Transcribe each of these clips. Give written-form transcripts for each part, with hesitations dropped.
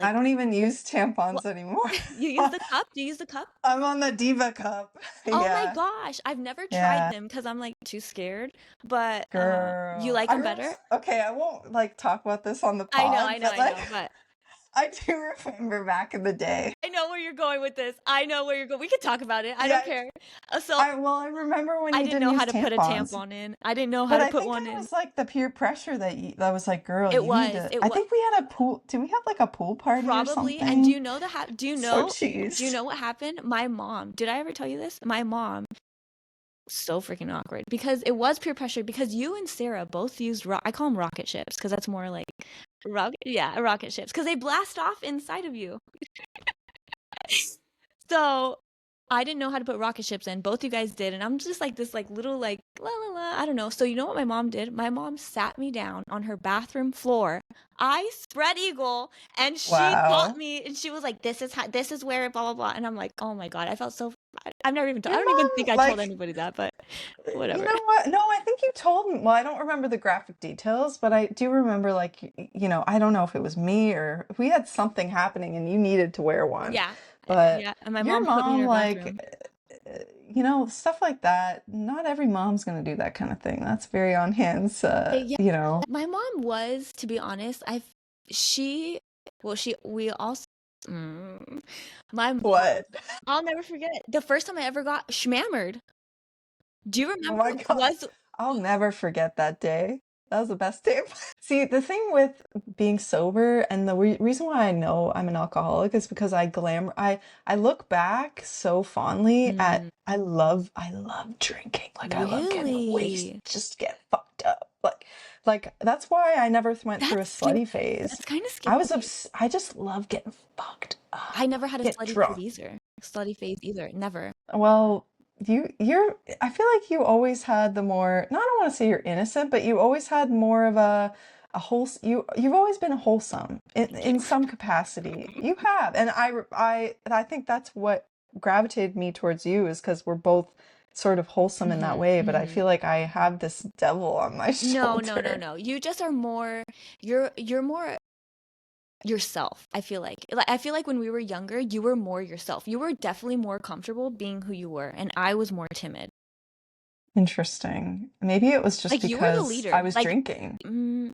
I Like, don't even use what? tampons anymore. You use the cup? Do you use the cup? I'm on the Diva cup. Oh my Yeah. gosh, I've never tried Yeah. them because I'm like too scared. But you Girl. like them better? Okay, I won't like talk about this on the I know, pod, I know, but I like know. But I do remember back in the day. I know where you're going with this. I know where you're going. We can talk about it. I don't Yeah, care. So I remember when I you didn't didn't know how use to put a tampons. tampon in. I didn't know how But to I put think one it in. was like the peer pressure that was like, girl, It you need was. to. It I was think we had a pool. Do we have like a pool party or probably. And do something? you know So do you cheesed. know what happened? My mom, did I ever tell you this? My mom, so freaking awkward because it was peer pressure because you and Sarah both used I call them rocket ships because that's more like rocket ships because they blast off inside of you. So I didn't know how to put rocket ships in. Both you guys did, and I'm just like this like little like la la la. I don't know. So you know what my mom did? My mom sat me down on her bathroom floor. I spread eagle, and she taught Wow. me, and she was like, "This is how. This is where blah blah blah." And I'm like, "Oh my God!" I felt so. I've never even. I Your don't even think mom, I told like, anybody that, but you whatever. know what? No, I think you told me. Well, I don't remember the graphic details, but I do remember, like, I don't know if it was me or if we had something happening and you needed to wear one. Yeah, But yeah. And my your mom put me in mom, her like, bathroom. stuff like that, not every mom's gonna do that kind of thing. That's very on hands, Yeah, my mom was, to be honest, she, well, we also, mm, my mom, What? I'll never forget it. The first time I ever got schmammered. Do you Oh remember? my God. Was I'll never forget that day. That was the best day. See, the thing with being sober and the reason why I know I'm an alcoholic is because I look back so fondly at mm, I love drinking. Like I love getting wasted, really? just get fucked up. Like that's why I never went through a That's scary. slutty phase. That's kind of scary. I just love getting fucked I up, never had a get slutty phase drunk. either. Slutty phase either. Never. Well, I feel like you always had the more, no, I don't want to say you're innocent, but you always had more of a whole, you've always been wholesome Thank you. in some capacity. You have. And I think that's what gravitated me towards you is because we're both sort of wholesome in that hmm way, but I hmm feel like I have this devil on my No, no, no, shoulder. no. You just are more. You're more yourself. I feel like when we were younger, you were more yourself. You were definitely more comfortable being who you were, and I was more timid. Interesting. Maybe it was just Like you were the because I leader. was Like drinking. mm,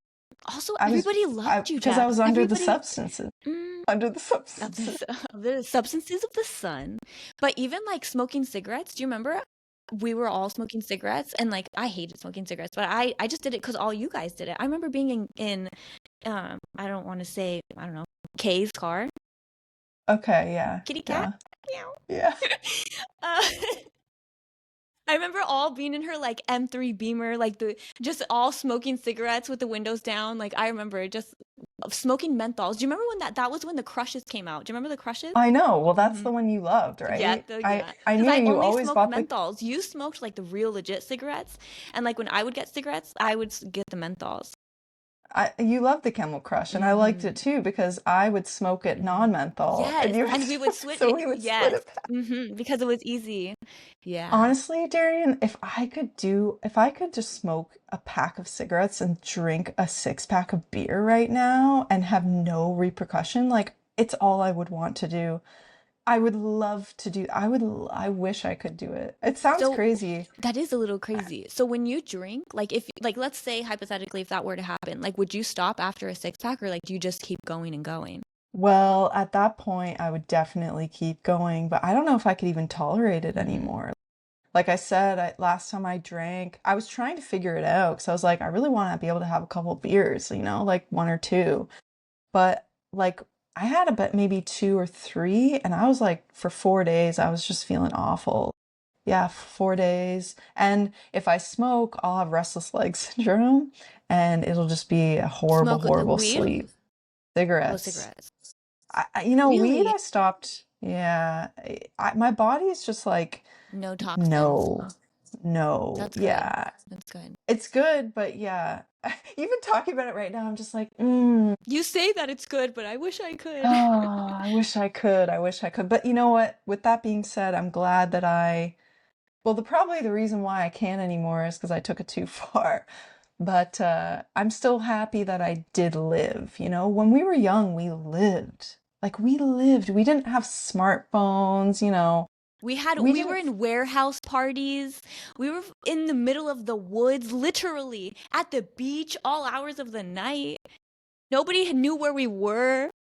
also everybody I loved you, because I Jack. was under the Everybody substances, mm, under the of substances. the substances of the sun. But even like smoking cigarettes, do you remember? We were all smoking cigarettes, and like I hated smoking cigarettes, but I just did it because all you guys did it. I remember being in I don't want to say I don't know Kay's car, Okay, yeah, kitty cat. yeah, Meow. yeah. uh, I remember all being in her like M3 Beamer, like the just all smoking cigarettes with the windows down. Like I remember just smoking menthols. Do you remember when that was when the Crushes came out? Do you remember the Crushes? I know. Well, that's hmm the one you loved, Yeah, right? yeah. I Because knew I you only always smoked bought the. menthols. You smoked like the real legit cigarettes, and like when I would get cigarettes, I would get the menthols. You loved the Camel Crush, and I liked it hmm too because I would smoke it hmm non-menthol, and Yes, you would, and we would switch so it. we would split Yes, it back. because it was easy. Yeah. Honestly, Darian, if I could just smoke a pack of cigarettes and drink a six pack of beer right now and have no repercussion, like it's all I would want to do. I would love to do. I wish I could do it. It sounds So crazy. that is a little crazy. So when you drink, like if like let's say hypothetically if that were to happen, like would you stop after a six pack or like do you just keep going and going? Well, at that point, I would definitely keep going, but I don't know if I could even tolerate it Mm, anymore. Like I said, last time I drank, I was trying to figure it out because I was like, I really want to be able to have a couple beers, like one or two. But like I had a bit, maybe two or three, and I was like, for 4 days, I was just feeling awful. Yeah, 4 days. And if I smoke, I'll have restless leg syndrome, and it'll just be a horrible, smoke horrible weed? sleep. Oh, Cigarettes. cigarettes. Weed Really? I stopped. Yeah, my body is just like, No toxins. no, no, That's good. yeah. That's good. It's good, but yeah. Even talking about it right now, I'm just like, You say that it's good, but I wish I could. oh, I wish I could. I wish I could. But you know what? With that being said, I'm glad that well, probably the reason why I can't anymore is because I took it too far. But I'm still happy that I did live. You know, when we were young, we lived. Like we lived. We didn't have smartphones, you know. We We were didn't. in warehouse parties. We were in the middle of the woods, literally at the beach all hours of the night. Nobody knew where we were.